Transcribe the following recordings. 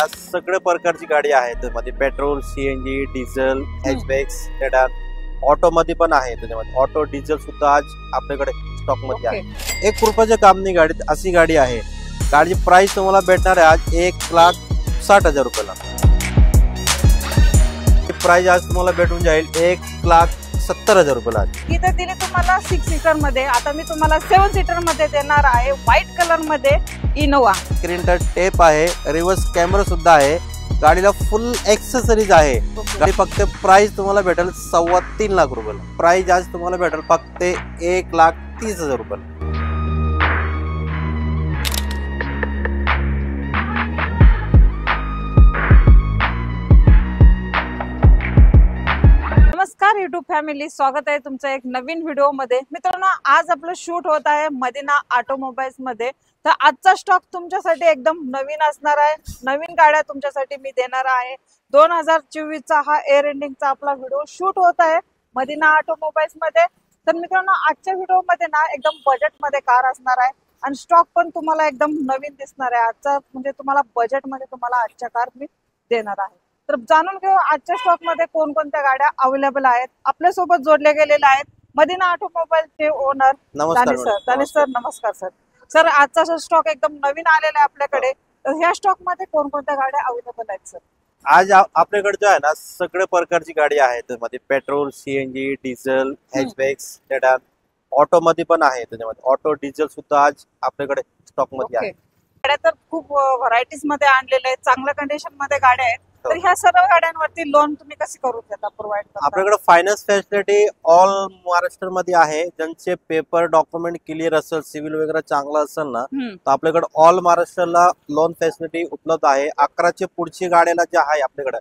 आज सगळे प्रकारची गाडी आहे त्यामध्ये petrol, CNG, diesel, hatchback, sedan, auto मध्ये पण आहे. त्याच्यामध्ये ऑटो डिझेल सुद्धा आज आपल्याकडे स्टॉक मध्ये आहे. 1 रुपयाच्या काम नाही गाडी, अशी गाडी आहे. गाडीची प्राइस तुम्हाला भेटणार आहे आज 1,60,000 रुपयाला. प्राइस आज तुम्हाला भेटून जाईल 1,70,000 रुपयाला. इथे दिली तुम्हाला 6 सीटर मध्ये. आता मी तुम्हाला 7 सीटर मध्ये देणार आहे. व्हाईट कलर मध्ये इनोवा. स्क्रीन टच टेप आहे, रिव्हर्स कॅमेरा सुद्धा आहे. गाडीला फुल एक्सेसरीज आहे. गाडी फक्त प्राइस तुम्हाला भेटेल 3.25 लाख रुपयाला. प्राइस आज तुम्हाला भेटेल फक्त 1,30,000 रुपयाला. नमस्कार युट्यूब फॅमिली, स्वागत आहे तुमचं एक नवीन व्हिडिओ मध्ये. मित्रांनो, आज आपलं शूट होत आहे मदिना ऑटोमोबाईल्स मध्ये. तर आजचा स्टॉक तुमच्यासाठी एकदम नवीन असणार आहे. नवीन गाड्या तुमच्यासाठी मी देणार आहे. 2024 चा हा एअर एंडिंगचा आपला व्हिडिओ शूट होत आहे मदिना ऑटोमोबाईल्स मध्ये. तर मित्रांनो, आजच्या व्हिडिओ मध्ये ना एकदम बजेट मध्ये कार असणार आहे आणि स्टॉक पण तुम्हाला एकदम नवीन दिसणार आहे. आजचा म्हणजे तुम्हाला बजेट मध्ये तुम्हाला आजच्या कार मी देणार आहे. तर जाणून घेऊ आजच्या स्टॉक मध्ये कोणकोणत्या गाड्या अवेलेबल आहेत. आपल्या सोबत जोडले गेलेले आहेत मदिना ऑटोमोबाईलचे owner Danish sir. Danish sir, नमस्कार सर. सर, आजचा स्टॉक एकदम नवीन आलेला आहे आपल्याकडे. तर ह्या स्टॉक मध्ये कोणकोणत्या गाड्या अवेलेबल आहेत सर? आज आपल्याकडे जो आहे ना सगळे प्रकारची गाडी आहे. त्यामध्ये petrol, CNG, diesel, hatchback, sedan, auto मध्ये पण आहे. त्याच्यामध्ये ऑटो डिझेल सुद्धा आज आपल्याकडे स्टॉक मध्ये आहे. गाड्या तर खूप व्हरायटीज मध्ये आणलेल्या आहेत. चांगल्या कंडिशन मध्ये गाड्या आहेत. तर ह्या सर्व गाड्यांवरती लोन तुम्ही कशी करून देता, प्रोव्हाइड करता? आपल्याकडे फायनान्स फॅसिलिटी ऑल महाराष्ट्र मध्ये आहे. ज्यांचे पेपर डॉक्युमेंट क्लिअर असेल, सिव्हिल वगैरे चांगला असेल ना, तर आपल्याकडे ऑल महाराष्ट्राला लोन फॅसिलिटी उपलब्ध आहे. 11चे पुढची गाड्याला जे आहे आपल्याकडे,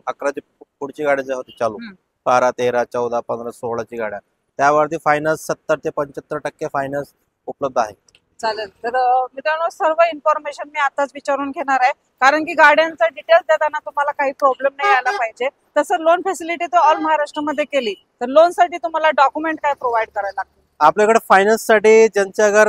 11चे पुढची गाड्या ज्या होती चालू 12, 13, 14, 15, 16ची गाड्या, त्यावरती फायनान्स 70 ते 75% फायनान्स उपलब्ध आहे. चालेल. तर मित्रांनो, सर्व इन्फॉर्मेशन मी आताच विचारून घेणार आहे, कारण की गाड्यांचा डिटेल्स देताना तुम्हाला काही प्रॉब्लेम नाही यायला पाहिजे. तसं लोन फॅसिलिटी तर ऑल महाराष्ट्रामध्ये केली, तर लोन साठी तुम्हाला डॉक्युमेंट काय प्रोव्हाइड करायला लागतील? आपल्याकडे फायनान्स साठी ज्यांच्या अगर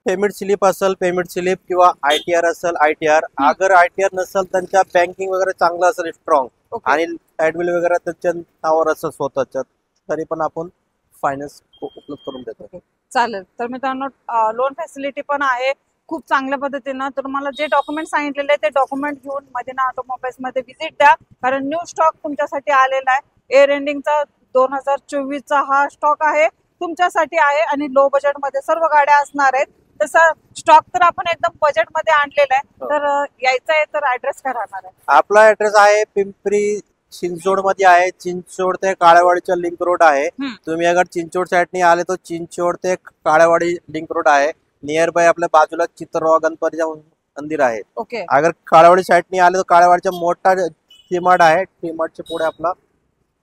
पेमेंट स्लिप असेल, पेमेंट स्लिप किंवा आयटीआर असेल, आयटीआर. अगर आयटीआर नसेल, त्यांच्या बँकिंग वगैरे चांगलं असेल, स्ट्रॉंग, आणि लाईट बिल वगैरे त्यांच्या नावावर असेल स्वतःच्या, तरी पण आपण फायनान्स उपलब्ध करून देतो. चालेल. तर मित्रांनो, लोन फॅसिलिटी पण आहे खूप चांगल्या पद्धतीनं. तर मला जे डॉक्युमेंट सांगितलेले ते डॉक्युमेंट घेऊन मदिना ऑटोमोबाईल्स मध्ये व्हिजिट द्या, कारण न्यू स्टॉक तुमच्यासाठी आलेला आहे. एअर एंडिंगचा 2024 चा हा स्टॉक आहे, तुमच्यासाठी आहे आणि लो बजेट मध्ये सर्व गाड्या असणार आहेत. तसा स्टॉक तर आपण एकदम बजेट मध्ये आणलेला आहे. तर यायचं आहे तर ऍड्रेस काय राहणार आहे? आपला ऍड्रेस आहे पिंपरी चिंचवड मध्ये आहे. चिंचवड ते काळेवाडीच्या लिंक रोड आहे. तुम्ही अगर चिंचवड साईडने आले तर चिंचवड ते काळेवाडी लिंक रोड आहे. नियर बाय आपल्या बाजूला चित्रवा गणपतीच्या मंदिर आहे. अगर काळेवाडी साईडने आले तर काळेवाडीचा मोठा टीमार्ट आहे. टीमार्टच्या पुढे आपला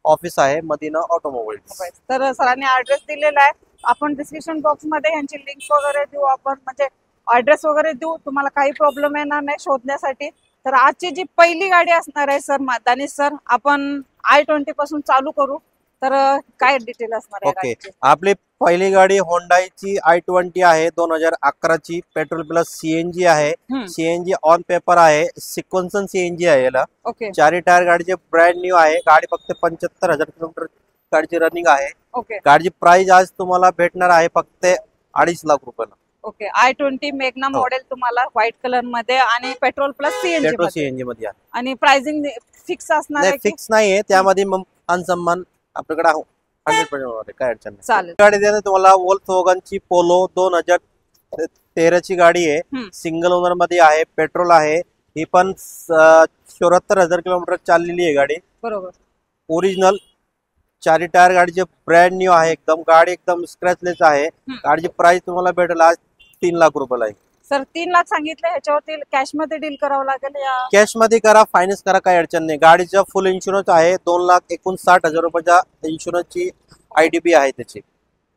ऑफिस आहे मदिना ऑटोमोबाईल्स. तर सरांनी ऍड्रेस दिलेला आहे. आपण डिस्क्रिप्शन बॉक्स मध्ये यांची लिंक वगैरे देऊ, आपण म्हणजे ऍड्रेस वगैरे देऊ. तुम्हाला काही प्रॉब्लेम येणार नाही शोधण्यासाठी. तर आजची जी पहिली गाडी असणार आहे सर, दानिश सर, आपण i20 पासून चालू करू. तर काय डिटेल असणार आहे? आपली पहिली गाडी होंडाईची i20 आहे. 2011 ची, पेट्रोल प्लस सीएनजी आहे. सीएनजी ऑन पेपर आहे. सिक्वेन्सन सीएनजी आहे याला. 4 टायर गाडीचे ब्रँड न्यू आहे. गाडी फक्त 75,000 किलोमीटर गाडीची रनिंग आहे. गाडीची प्राइस आज तुम्हाला भेटणार आहे फक्त 2.5 लाख रुपयाला. i20 मेग्ना मॉडेल तुम्हाला व्हाईट कलर मध्ये आणि पेट्रोल प्लस सीएनजी मध्ये आहे. आणि प्राइसिंग फिक्स असणार आहे? फिक्स नाहीये, त्यामध्ये सन्मान आपल्याकडे 100% काय अडचण नाही. चालेल. गाडी देणार तुम्हाला वोल्क्सवॅगनची पोलो 2013 ची गाडी आहे. सिंगल ओनर मध्ये आहे. पेट्रोल आहे. ही पण 74,000 किलोमीटर चाललेली आहे गाडी. बरोबर. ओरिजिनल 4 टायर गाडीचे ब्रँड न्यू आहे. एकदम गाडी एकदम स्क्रॅचलेस आहे. गाडीची प्राइस तुम्हाला भेटेल आज 3 लाख रुपयाला आहे. सर, 3 लाख सांगितलं, ह्याच्यावरती कॅश मध्ये डील करावं लागेल या कॅश मध्ये करा, फायनान्स करा, काही अडचण नाही. गाडीचा फुल इन्शुरन्स आहे. 2,59,000 रुपयाच्या इन्शुरन्सची आयडीबी आहे त्याची.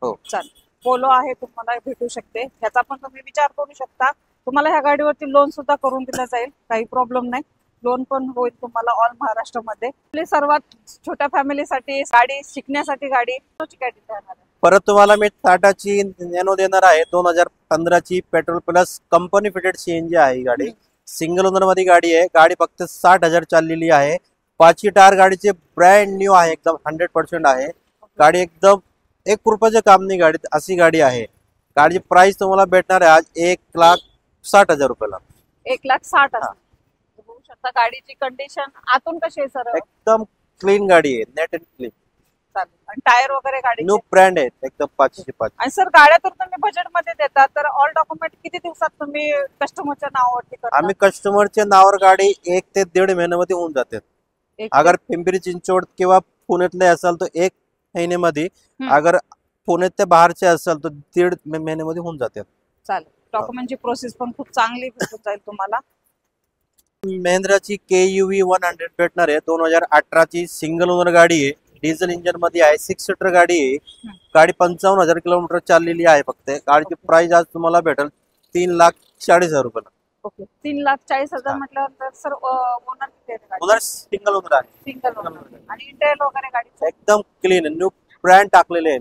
हो, चालेल. पोलो आहे, तुम्हाला भेटू शकते. ह्याचा पण तुम्ही विचार करू शकता. तुम्हाला ह्या गाडीवरती लोन सुद्धा करून दिलं जाईल, काही प्रॉब्लेम नाही. लोन पण होईल तुम्हाला ऑल महाराष्ट्रामध्ये. सर्वात छोट्या फॅमिलीसाठी गाडी, शिकण्यासाठी गाडी परत तुम्हाला मी टाटाची नॅनो देणार आहे. 2015 ची petrol plus company fitted CNG आहे ही गाडी. सिंगल ओनर मध्ये गाडी आहे. गाडी फक्त 60,000 चाललेली आहे. 5 टायर गाडीचे ब्रँड न्यू आहे, एकदम 100% आहे. गाडी एकदम 1 रुपयाचे काम नाही गाडीत, अशी गाडी आहे. गाडीची प्राइस तुम्हाला भेटणार आहे आज 1,60,000 रुपयाला. 1,60,000 बघू शकता. गाडीची कंडिशन आतून कशी आहे सर? एकदम क्लीन गाडी आहे, नेट अँड क्लीन. चालेल. आणि टायर वगैरे गाडी न्यू ब्रँड आहे, एकदम 5/5. आणि सर गाड्या तर तुम्ही बजेट मध्ये देतात, तर ऑल डॉक्युमेंट किती दिवसात तुम्ही कस्टमरच्या नावावरती करता? आम्ही कस्टमरच्या नावावर गाडी 1 ते 1.5 महिन्यामध्ये होऊन जाते. अगर पिंपरी चिंचवड किंवा पुण्यातले असाल तर 1 महिन्यामध्ये, अगर पुणे ते बाहेरचे असाल तर 1.5 महिन्यामध्ये होऊन जाते. चालेल. डॉक्युमेंटची प्रोसेस पण खूप चांगली भेटून जाईल तुम्हाला. महिंद्राची KUV 100 भेटणार आहे. 2018 ची सिंगल ओनर गाडी आहे, डिझेल इंजिन मध्ये आहे, 6 सीटर गाडी आहे. गाडी 55,000 किलोमीटर चाललेली आहे फक्त. गाडीची प्राइस आज तुम्हाला भेटेल 3,40,000 रुपयाला. ओके. 3,40,000 म्हटल्यावर सर ओनर किती आहे? ओनर सिंगल ओनर आहे. Single owner. आणि इंटेरियर वगैरे गाडीचं एकदम क्लीन, न्यू ब्रँड टाकलेले आहे.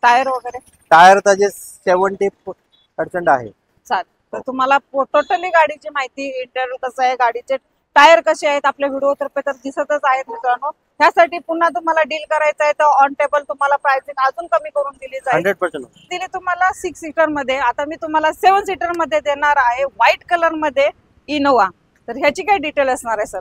टायर वगैरे टायर त्याचे 70% आहे. चालेल. तर तुम्हाला टोटली गाडीची माहिती, इंटेरियर कसं आहे, गाडीचे टायर कसे आहेत आपल्या व्हिडिओ तर्फे तर दिसतच आहेत मित्रांनो. त्यासाठी पुन्हा तुम्हाला डील करायचं आहे तर ऑन टेबल तुम्हाला प्राइसिंग अजून कमी करून दिली जाईल. 100% दिली तुम्हाला 6 सीटर मध्ये. आता मी तुम्हाला 7 सीटर मध्ये देणार आहे, व्हाईट कलर मध्ये इनोवा. तर ह्याची काय डिटेल असणार आहे सर?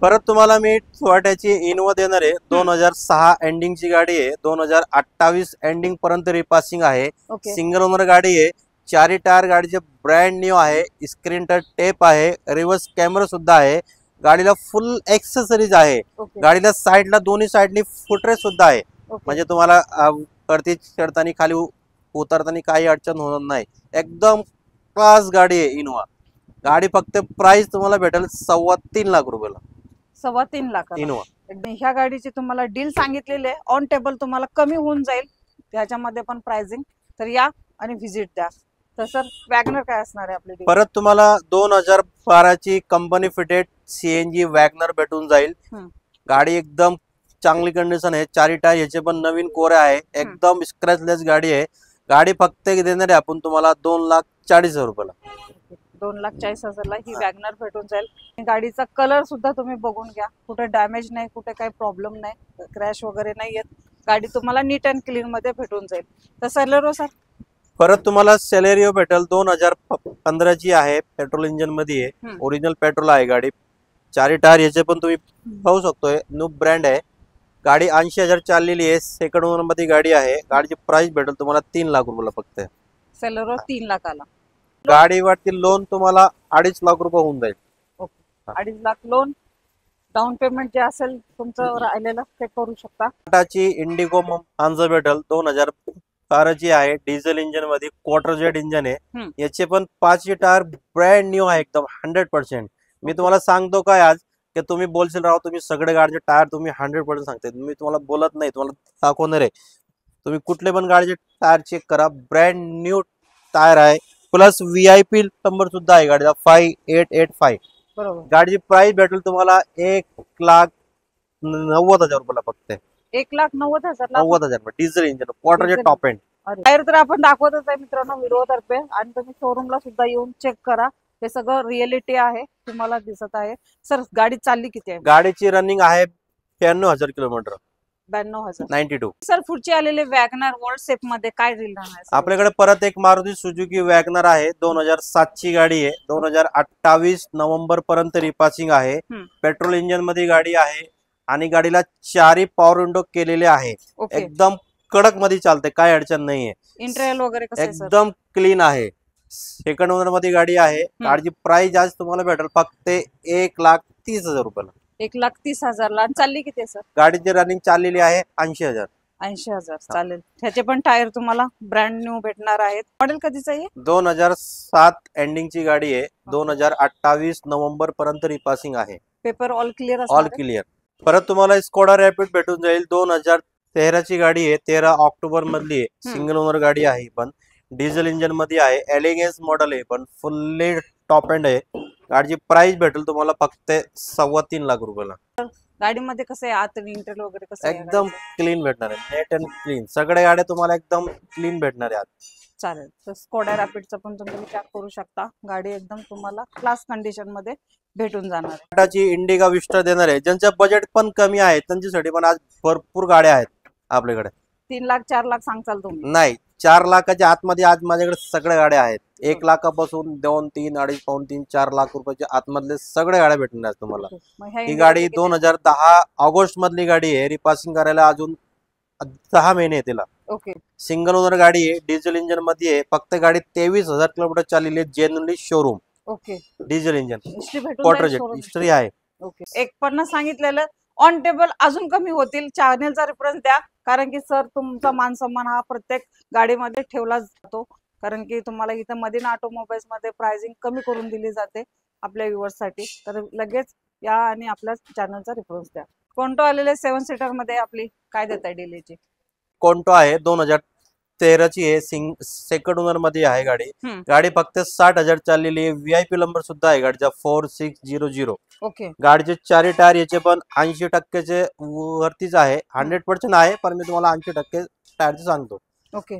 परत तुम्हाला मी टोयोटाची इनोवा देणार आहे. 2006 एंडिंग ची गाडी आहे, 2028 एंडिंग पर्यंत रिपासिंग आहे. सिंगल ओनर गाडी आहे. 4 टायर गाडीचे ब्रँड न्यू आहे. स्क्रीन टच टेप आहे, रिव्हर्स कॅमेरा सुद्धा आहे. गाडीला फुल एक्सेसरीज आहे. गाडीला साईडला दोन्ही साईडनी फुटरेस सुद्धा आहे. म्हणजे तुम्हाला वरती चढताना खाली उतरताना काही अडचण होणार नाही. एकदम क्लास गाडी आहे इनोवा. गाडी फक्त प्राइस तुम्हाला भेटेल 3.25 लाख रुपयाला. 3.25 लाख इनोवा. ह्या गाडीची तुम्हाला डील सांगितलेली आहे, ऑन टेबल तुम्हाला कमी होऊन जाईल त्याच्यामध्ये पण प्राइसिंग. तर या आणि व्हिजिट द्या. तर सर वॅगनर काय असणार आहे आपली? परत तुम्हाला 2012 ची कंपनी फिटेड CNG वॅगनर भेटून जाईल. गाडी एकदम चांगली कंडिशन आहे. 4 टायर याचे पण नवीन कोरे आहे. एकदम स्क्रॅचलेस गाडी आहे. गाडी फक्त देणार आहे आपण तुम्हाला 2,40,000 रुपयाला. 2,40,000 ही वॅगनर भेटून जाईल. गाडीचा कलर सुद्धा तुम्ही बघून घ्या. कुठे डॅमेज नाही, कुठे काही प्रॉब्लेम नाही, क्रॅश वगैरे नाही येत. गाडी तुम्हाला नीट अँड क्लीन मध्ये भेटून जाईल. तर सेलेरो सर? परत तुम्हाला सेलेरिओ भेटेल. 2015 ची आहे, पेट्रोल इंजिन मध्ये आहे, ओरिजिनल पेट्रोल आहे गाडी. 4 टायर याचे पण तुम्ही पाहू शकतोय, न्यू ब्रँड आहे. गाडी 80,000 चाललेली आहे. सेकंड ओनर मध्ये गाडी आहे. गाडीची प्राइस भेटेल तुम्हाला 3 लाख रुपयाला फक्त. सेलेरो 3 लाखाला. गाडीवरती लोन तुम्हाला 2.5 लाख रुपये होऊन जाईल. 2.5 लाख लोन. डाऊन पेमेंट जे असेल तुमचं राहिलेलं ते करू शकता. टाटाची इंडिगो मांजर भेटेल. 2012 ची आहे, डिझेल इंजिन मध्ये, क्वार्टर जेट इंजिन आहे. याचे पण 5 टायर ब्रँड न्यू आहे, एकदम 100%. मी तुम्हाला सांगतो काय आज की तुम्ही बोलशील राव तुम्ही सगळे गाडीचे टायर तुम्ही 100% सांगते. मी तुम्हाला बोलत नाही, तुम्हाला दाखवणार आहे. तुम्ही कुठले पण गाडीचे टायर चेक करा, ब्रँड न्यू टायर आहे. प्लस VIP नंबर सुद्धा आहे गाडीचा 5885. बरोबर. गाडीची प्राइस भेटेल तुम्हाला 1,90,000 रुपयाला फक्त. 1,90,000 90,000 diesel engine, quarter jet top end. Tyre तर आपण दाखवतच आहे मित्रांनो व्हिडिओ तर्फे. आणि तुम्ही शोरूमला सुद्धा येऊन चेक करा. हे सगळं रिअलिटी आहे, तुम्हाला दिसत आहे. सर गाडी चालली किती आहे? गाडीची रनिंग आहे 92,000 किलोमीटर. 92,000. 92. सर पुढची आलेले वॅगनर वर्ल्ड शेप मध्ये काय डील राहणार आहे? आपल्याकडे परत एक मारुती सुझुकी वॅगनर आहे. 2007 ची गाडी आहे. 2028 नोव्हेंबर पर्यंत रिपासिंग आहे. पेट्रोल इंजिन मध्ये गाडी आहे आणि गाडीला 4 पॉवर विंडो केलेले आहे. एकदम कडक मध्ये चालते, काय अडचण नाहीये. इंटेरियर वगैरे कसं आहे सर? एकदम क्लीन आहे. सेकंड ओनर मध्ये गाडी आहे. गाडीची प्राइस आज तुम्हाला भेटेल फक्त 1,30,000 रुपयाला. 1,30,000 ला. चालली किती सर? गाडीची रनिंग चाललेली आहे 80,000. 80,000. चालेल. त्याचे पण टायर तुम्हाला ब्रँड न्यू भेटणार आहेत. मॉडेल कधीचं आहे? 2007 एंडिंग ची गाडी आहे. 2028 नोव्हेंबर पर्यंत रिपासिंग आहे. Paper all clear? All clear. परत तुम्हाला स्कोडा रॅपिड भेटून जाईल. 2013 ची गाडी आहे. 13 ऑक्टोबर मधली आहे. सिंगल ओनर गाडी आहे, पण डिझेल इंजिन मध्ये आहे. एलिगन्स मॉडेल आहे, पण फुल्ली टॉप एंड आहे. गाडीची प्राइस भेटेल तुम्हाला फक्त 3.25 लाख रुपयाला. गाडीमध्ये कसं आहे आत इंटेरियर वगैरे कसं आहे? एकदम क्लीन भेटणार आहे, नेट अँड क्लीन. सगळ्या गाड्या तुम्हाला एकदम क्लीन भेटणार आहेत. चालेल. तर स्कोडा रॅपिडचं पण तुम्ही विचार करू शकता. गाडी एकदम तुम्हाला क्लास कंडिशन मध्ये भेटून जाणार आहे. टाटाची इंडिगा विस्टा देणार आहे, ज्यांचं बजेट पण कमी आहे त्यांच्यासाठी पण आज भरपूर गाड्या आहेत आपल्याकडे. 3 लाख 4 लाख सांगचाल तुम्ही? नाही, 4 लाखाच्या आतमध्ये आज माझ्याकडे सगळ्या गाड्या आहेत. 1 लाखापासून 2, 3, 2.5, पाऊण 3, 4 लाख रुपयाच्या आतमधले सगळ्या गाड्या भेटणार तुम्हाला. मग ह्या ही इंडिया गाडी किती? 2010 ऑगस्ट मधली गाडी आहे. रिपासिंग करायला अजून 10 महिने आहे तिला. ओके. सिंगल ओनर गाडी आहे, डिझेल इंजिन मध्ये आहे. फक्त गाडी 23,000 किलोमीटर चाललेली आहे. Genuinely showroom okay. Diesel engine, history भेटून क्वार्टर जाईल जेट showroom हिस्ट्री आहे. ओके. 1.50 सांगितलेलं ऑन टेबल अजून कमी होतील. चॅनेलचा रेफरन्स द्या, कारण की सर तुमचा मान सन्मान हा प्रत्येक गाडीमध्ये ठेवला जातो. कारण की तुम्हाला इथं मदीना ऑटोमोबाईल्स मध्ये प्राइसिंग कमी करून दिली जाते आपल्या व्ह्युअर्स साठी. तर लगेच या आणि आपल्या चॅनलचा रेफरन्स द्या. कोणतो आलेले 7 सीटर मध्ये आपली काय देत आहे डीलची? कोणतो आहे 2013 ची आहे. सेकंड ओनर मध्ये आहे गाडी. गाडी फक्त 60,000 चाललेली आहे. व्हीआयपी नंबर सुद्धा आहे गाडीचा 4600. ओके. गाडीचे 4 टायर याचे पण 80% वरतीच आहे. 100% आहे, पण मी तुम्हाला 80% टायरचे सांगतो. ओके.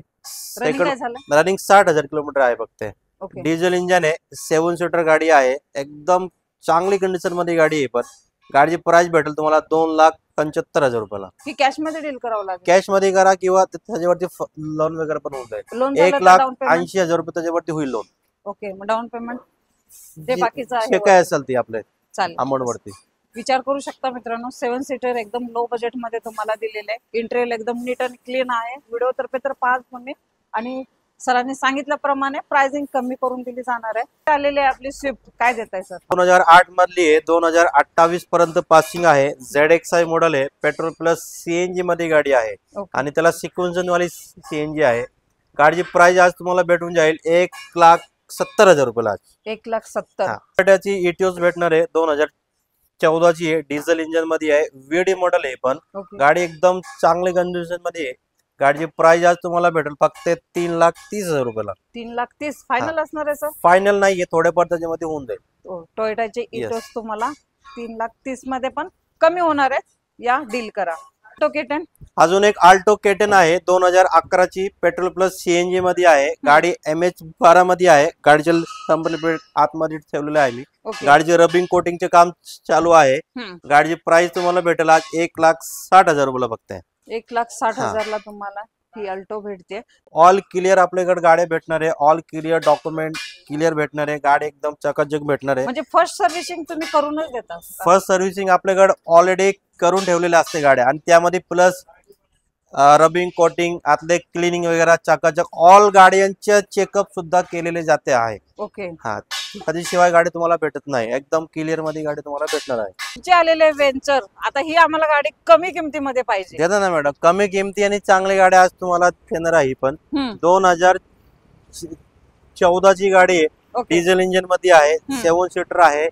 रनिंग काय झालं? रनिंग 60,000 किलोमीटर आहे फक्त. ओके. डिझेल इंजन आहे. 7 सीटर गाडी आहे. एकदम चांगली कंडिशन मध्ये गाडी आहे. पण गाडीची प्राइस भेटेल तुम्हाला 2,75,000 रुपयाला. की कॅश मध्ये डील करावं लागेल? कॅश मध्ये करा किंवा त्याच्यावरती लोन वगैरे पण होऊन जाईल. लोन 1,80,000 रुपये त्याच्यावरती होईल लोन. ओके. मग डाऊन पेमेंट जे बाकीचं जे आहे काय असेल ते आपले चालेल. अमाऊंट वरती विचार करू शकता मित्रांनो. 7 सीटर एकदम लो बजेट मध्ये तुम्हाला दिलेले आहे. इंटेरियर एकदम नीट अँड क्लीन आहे. व्हिडिओ तर्फे तर पाच तुम्ही, आणि सरांनी सांगितल्याप्रमाणे प्राइसिंग कमी करून दिली जाणार आहे. आलेली आहे आपली स्विफ्ट, काय देत आहे सर? 2008 मधली आहे. 2028 पर्यंत पासिंग आहे. ZXi मॉडेल आहे. पेट्रोल प्लस सीएनजी मध्ये गाडी आहे. आणि त्याला सिक्वेन्शन वाली सीएनजी आहे. गाडीची प्राइस आज तुम्हाला भेटून जाईल 1,70,000 रुपयाला. 1,70,000. टाटाची इटिओस भेटणार आहे. 2014 ची आहे. डिझेल इंजिन मध्ये आहे. VD मॉडेल आहे. पण गाडी एकदम चांगली कंडिशन मध्ये आहे. गाडीची प्राइस आज तुम्हाला भेटेल फक्त 3,30,000 रुपयाला. 3,30,000 फायनल असणार आहे सर? फायनल नाहीये, थोडेफार त्याच्यामध्ये होऊन जाईल. टोयोटाचे इटोस तुम्हाला 3,30,000 मध्ये पण कमी होणार आहेत. या डील करा. ऑल्टो K10 अजून एक ऑल्टो K10 आहे. 2011 ची पेट्रोल प्लस सीएनजी मध्ये आहे. गाडी MH12 मध्ये आहे. गाडीचे नंबर प्लेट आतमध्ये ठेवलेले आहे मी. गाडीचे रबिंग कोटिंगचे काम चालू आहे. गाडीची प्राइस तुम्हाला भेटेल आज 1,60,000 रुपयाला फक्त. 1,60,000 ला तुम्हाला ही अल्टो भेटते. ऑल क्लिअर आपल्याकडे गाड्या भेटणार आहे. ऑल क्लिअर डॉक्युमेंट क्लिअर भेटणार आहे. गाडी एकदम चकाचक भेटणार आहे. म्हणजे फर्स्ट सर्व्हिसिंग तुम्ही करूनच देता? फर्स्ट सर्व्हिसिंग आपल्याकडे ऑलरेडी करून ठेवलेले असते गाड्या, आणि त्यामध्ये प्लस रबिंग कोटिंग आतले क्लिनिंग वगैरे चकाचक ऑल गाड्यांचे चेकअप सुद्धा केलेले जाते आहे. ओके. हा, त्याच्याशिवाय गाडी तुम्हाला भेटत नाही. एकदम क्लिअर मध्ये गाडी तुम्हाला भेटणार आहे. जे आलेले वेंचर, आता ही आम्हाला गाडी कमी किमतीमध्ये पाहिजे. देता ना मॅडम, कमी किमती आणि चांगली गाडी आज तुम्हाला देणार आहे. पण 2014 ची गाडी आहे. डिझेल इंजिन मध्ये आहे. 7 सीटर आहे.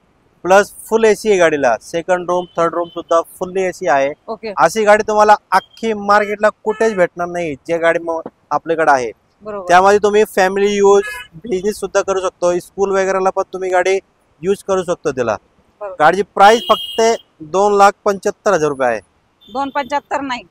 प्लस फुल एसी आहे गाडीला. सेकंड रूम थर्ड रूम सुद्धा फुल्ली एसी आहे. अशी गाडी तुम्हाला अख्खी मार्केटला कुठेच भेटणार नाही जे गाडी आपल्याकडे आहे. त्यामध्ये तुम्ही फॅमिली यूज, बिझनेस सुद्धा करू शकतो. स्कूल वगैरेला पण तुम्ही गाडी यूज करू शकतो त्याला. गाडीची प्राइस फक्त 2,75,000 रुपये आहे. 2,75,000 नाही,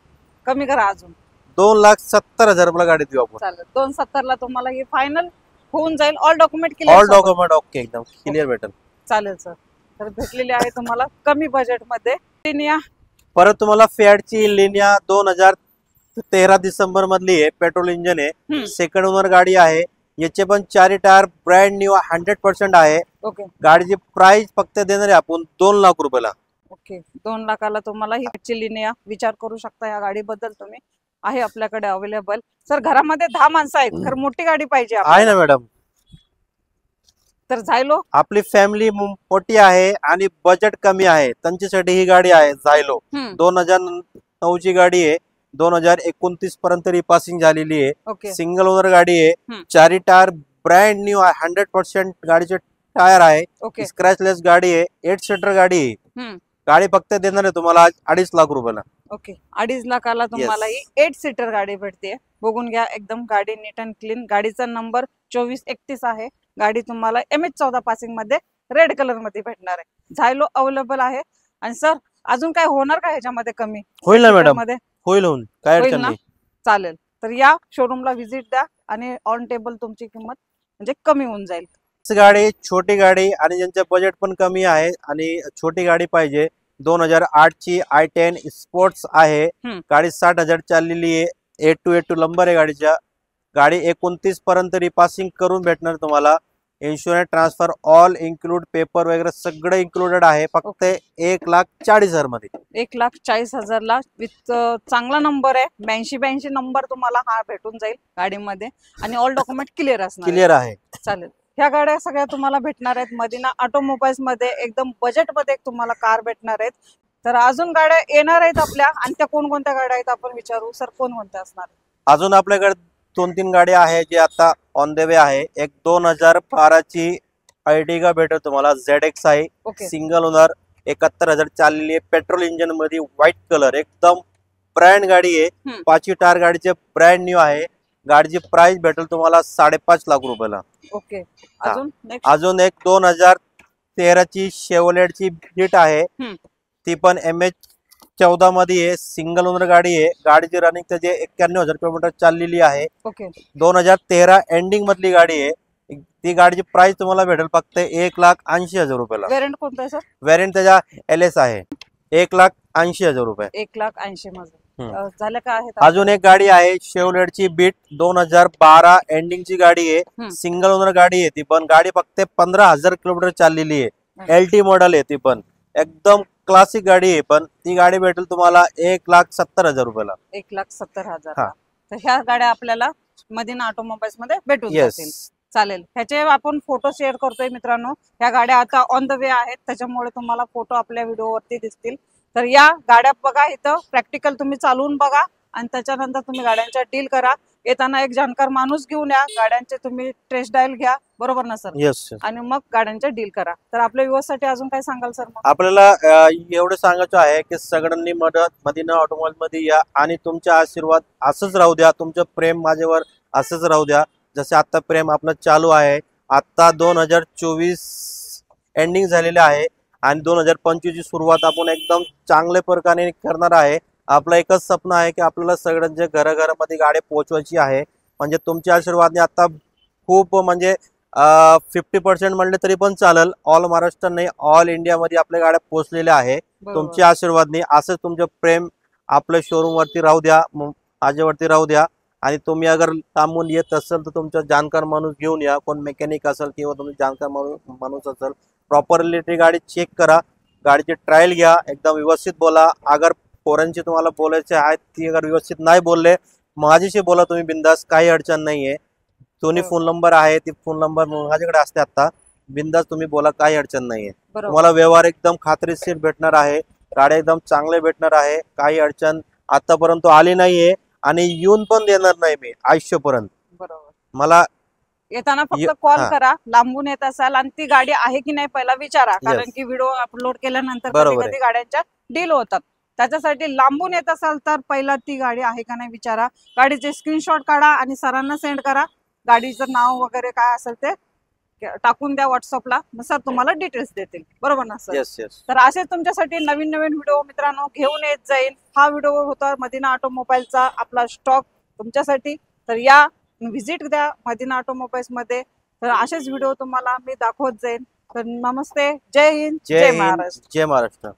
कमी करा अजून. 2,70,000 रुपयाला गाडी देऊ आपण. चालेल. 2,70,000 ला तुम्हाला ही फायनल होऊन जाईल. All document clear? All document okay, एकदम क्लिअर भेटेल. चालेल सर. तर भेटलेली आहे तुम्हाला कमी बजेट मध्ये लिनिया. परत तुम्हाला फियाटची लिनिया 2013 डिसेंबर मधली आहे. पेट्रोल इंजिन आहे. सेकंड ओनर गाडी आहे. याचे पण 4 टायर ब्रँड न्यू 100% आहे. ओके. गाडीची प्राइस फक्त देणार आहे आपण 2 लाख रुपयाला. ओके. 2 लाखाला तुम्हाला ही लिनिया विचार करू शकता. या गाडीबद्दल तुम्ही आहे आपल्याकडे अवेलेबल. सर घरामध्ये 10 माणसं आहेत, खरं मोठी गाडी पाहिजे आहे ना मॅडम. तर झायलो आपली फॅमिली मोठी आहे आणि बजेट कमी आहे, त्यांच्यासाठी ही गाडी आहे झायलो. 2009 ची गाडी आहे. 2029 पर्यंत रिपासिंग झालेली आहे. सिंगल ओनर गाडी आहे. 4 टायर ब्रँड न्यू 100% गाडीचे टायर आहे. स्क्रॅचलेस गाडी आहे. 8 सीटर गाडी आहे. गाडी फक्त देणार आहे तुम्हाला 2.5 लाख रुपयाला. ओके. 2.5 लाखाला तुम्हाला ही 8 सीटर गाडी भेटते. बघून घ्या, एकदम गाडी नीट अँड क्लीन. गाडीचा नंबर 2431 आहे. गाडी तुम्हाला MH14 पासिंग मध्ये रेड कलर मध्ये भेटणार आहे. झायलो अवेलेबल आहे. आणि सर अजून काय होणार का ह्याच्यामध्ये कमी? होईल ना मॅडम, होईल, होऊन काय अडचण नाही. चालेल. तर या शोरूमला व्हिजिट द्या. आणि ऑन टेबल तुमची किंमत म्हणजे कमी होऊन जाईल. गाडी छोटी गाडी आणि ज्यांचं बजेट पण कमी आहे आणि छोटी गाडी पाहिजे 2008 ची i10 स्पोर्ट्स आहे. गाडी 60,000 चाललेली आहे. 8 नंबर आहे गाडीच्या. गाडी 29 पर्यंत रिपासिंग करून भेटणार तुम्हाला. Insurance transfer all include paper वगैरे सगळं इन्क्लुडेड आहे. फक्त 1,40,000 मध्ये 1,40,000 ला विथ चांगला नंबर आहे. 82 नंबर तुम्हाला हा भेटून जाईल गाडीमध्ये आणि ऑल डॉक्युमेंट क्लिअर असणार. क्लिअर आहे. चालेल. ह्या गाड्या सगळ्या तुम्हाला भेटणार आहेत मदिना ऑटोमोबाईल्स मध्ये. एकदम बजेट मध्ये तुम्हाला कार भेटणार आहेत. तर अजून गाड्या येणार आहेत आपल्या आणि त्या कोणकोणत्या गाड्या आहेत आपण विचारू. सर कोणकोणत्या असणार? अजून आपल्याकडे 2-3 गाड्या आहे जे आता ऑन द वे आहे. एक 2012 ची अर्टिगा भेटेल तुम्हाला. ZX आहे. सिंगल ओनर 71,000 चाललेली आहे. पेट्रोल इंजिन मध्ये व्हाईट कलर एकदम ब्रँड गाडी आहे. 5 टायर गाडीचे ब्रँड न्यू आहे. गाडीची प्राइस भेटेल तुम्हाला 5.5 लाख रुपयाला. ओके. अजून एक 2013 ची शेवलेटची बीट आहे. ती पण MH14 मध्ये आहे. सिंगल ओनर गाडी आहे. गाडीची रनिंग त्याची 91,000 किलोमीटर चाललेली आहे. 2013 एंडिंग मधली गाडी आहे. ती गाडीची प्राइस तुम्हाला भेटेल फक्त 1,80,000 रुपयाला. वेरियंट कोणता आहे सर? वेरियंट त्याच्या LS आहे. 1,80,000 रुपये. 1,80,000 मध्ये झालं का आहे? अजून एक गाडी आहे शेवलेटची बीट 2012 एंडिंग ची गाडी आहे. सिंगल ओनर गाडी आहे. ती पण गाडी फक्त 15,000 किलोमीटर चाललेली आहे. LT मॉडेल आहे. ती पण एकदम क्लासिक गाडी आहे. पण ती गाडी भेटेल तुम्हाला 1,70,000 रुपयाला. 1,70,000. तर ह्या गाड्या आपल्याला मदिना ऑटोमोबाईल्स मध्ये भेटून जातील. चालेल. ह्याचे आपण फोटो शेअर करतोय मित्रांनो. ह्या गाड्या आता ऑन द वे आहेत त्याच्यामुळे तुम्हाला फोटो आपल्या व्हिडिओवरती दिसतील. तर या गाड्या बघा, इथं प्रॅक्टिकल तुम्ही चालवून बघा आणि त्याच्यानंतर तुम्ही गाड्यांच्या डील करा. येताना एक जाणकार माणूस घेऊन या. गाड्यांचे तुम्ही टेस्ट ड्राइव्ह घ्या. बरोबर ना सर? येस. आणि मग गाड्यांच्या डील करा. तर आपल्या व्ह्यूअर्ससाठी अजून काय सांगाल सर? आपल्याला एवढं सांगायचं आहे की सगळ्यांनी मदिना ऑटोमोबाईल मध्ये या आणि तुमचा आशीर्वाद असंच राहू द्या. तुमचं प्रेम माझ्यावर असंच राहू द्या जसे आता प्रेम आपलं चालू आहे. आता 2024 एंडिंग झालेले आहे आणि 2025 ची सुरुवात आपण एकदम चांगल्या प्रकारे करणार आहे. आपलं एकच स्वप्न आहे की आपल्याला सगळ्यांच्या घराघरामध्ये गाडी पोहोचवायची आहे. म्हणजे तुमच्या आशीर्वादाने आता खूप म्हणजे 50% म्हणले तरी पण चालेल. ऑल महाराष्ट्र नाही ऑल इंडिया मध्ये आपल्या गाड्या पोहोचलेल्या आहे. तुमच्या आशीर्वादाने असंच तुमचं प्रेम आपल्या शोरूम वरती राहू द्या, माझ्यावरती राहू द्या. आणि तुम्ही अगर थांबून येत असेल तर तुमचा जाणकार माणूस घेऊन या. कोण मेकॅनिक असेल किंवा तुम्ही जाणकार माणूस असेल प्रॉपरली ती गाडी चेक करा. गाडीची ट्रायल घ्या. एकदम व्यवस्थित बोला. अगर पोरांची तुम्हाला बोलायचे आहेत ती अगर व्यवस्थित नाही बोलले माझ्याशी बोला तुम्ही बिंदास. काही अडचण नाहीये. दोन्ही फोन नंबर आहे. ती फोन नंबर माझ्याकडे असते. आता बिंदास तुम्ही बोला. काही अडचण नाहीये. तुम्हाला व्यवहार एकदम खात्रीशीर भेटणार आहे. गाड्या एकदम चांगले भेटणार आहे. काही अडचण आतापर्यंत आली नाहीये आणि येऊन पण देणार नाही मी आयुष्यपर्यंत. बरोबर. मला येताना फक्त कॉल करा. लांबून येत असाल आणि ती गाडी आहे की नाही पहिला विचारा. कारण की व्हिडिओ अपलोड केल्यानंतर कधी कधी गाड्यांच्या डील होतात. त्याच्यासाठी लांबून येत असाल तर पहिला ती गाडी आहे का नाही विचारा. गाडीचे स्क्रीनशॉट काढा आणि सरांना सेंड करा. गाडीचं नाव वगैरे काय असेल ते टाकून द्या व्हॉट्सअपला. सर तुम्हाला डिटेल्स देतील. बरोबर ना सर? तर असे तुमच्यासाठी नवीन नवीन व्हिडिओ मित्रांनो घेऊन येत जाईल. हा व्हिडिओ होता मदिना ऑटोमोबाईलचा आपला स्टॉक तुमच्यासाठी. तर या व्हिजिट द्या मदिना ऑटोमोबाईल्स मध्ये. तर असेच व्हिडिओ तुम्हाला मी दाखवत जाईन. तर नमस्ते. जय हिंद. जय महाराष्ट्र. जय महाराष्ट्र.